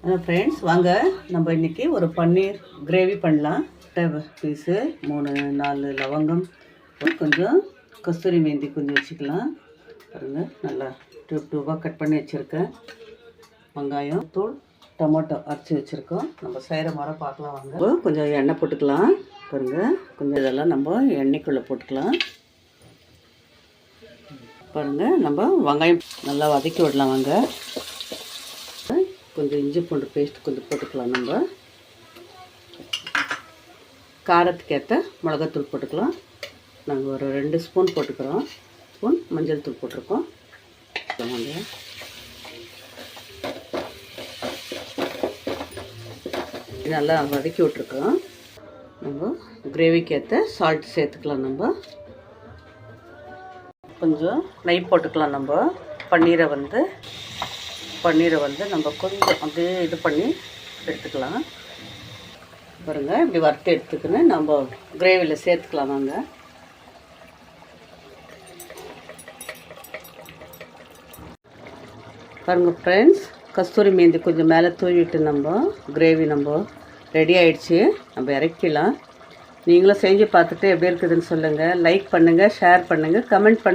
Friends வாங்க நம்ம இன்றைக்கி ஒரு பன்னீர் கிரேவி பண்ணலாம். பீஸு 3-4 லவங்கம், கொஞ்சம் கஸ்தூரி மேந்தி கொஞ்சம் வச்சுக்கலாம். பாருங்கள், நல்லா டூபாக கட் பண்ணி வச்சுருக்கேன். வெங்காயம் தூள், டொமேட்டோ அரைச்சி வச்சுருக்கோம். நம்ம செய்கிற மாதிரி பார்க்கலாம் வாங்க. கொஞ்சம் எண்ணெய் போட்டுக்கலாம். பாருங்கள், கொஞ்சம் இதெல்லாம் நம்ம எண்ணெய்க்குள்ளே போட்டுக்கலாம். பாருங்கள், நம்ம வெங்காயம் நல்லா வதக்கி விடலாம் வாங்க. கொஞ்சம் இஞ்சி பூண்டு பேஸ்ட் கொஞ்சம் போட்டுக்கலாம். நம்ம காரத்துக்கு ஏற்ற மிளகாத்தூள் போட்டுக்கலாம். நாங்கள் ஒரு 2 ஸ்பூன் போட்டுக்கிறோம். ஸ்பூன் மஞ்சள் தூள் போட்டிருக்கோம். நல்லா வதக்கி விட்ருக்கோம். நம்ம கிரேவிக்கு ஏற்ற சால்ட் சேர்த்துக்கலாம். நம்ம கொஞ்சம் நெய் போட்டுக்கலாம். நம்ம பன்னீரை வந்து நம்ம கொஞ்சம் அப்படியே இது பண்ணி எடுத்துக்கலாம். பாருங்கள், இப்படி வறுத்து எடுத்துக்கின்னு நம்ம கிரேவியில் சேர்த்துக்கலாம் வாங்க. பாருங்கள் ஃப்ரெண்ட்ஸ், கஸ்தூரி மேந்தி கொஞ்சம் மேலே தூவிட்டு நம்ம கிரேவி நம்ம ரெடி ஆகிடுச்சு. நம்ம இறக்கிக்கலாம். நீங்களும் செஞ்சு பார்த்துட்டு எப்படி இருக்குதுன்னு சொல்லுங்கள். லைக் பண்ணுங்கள், ஷேர் பண்ணுங்கள், கமெண்ட் பண்ணுங்கள்.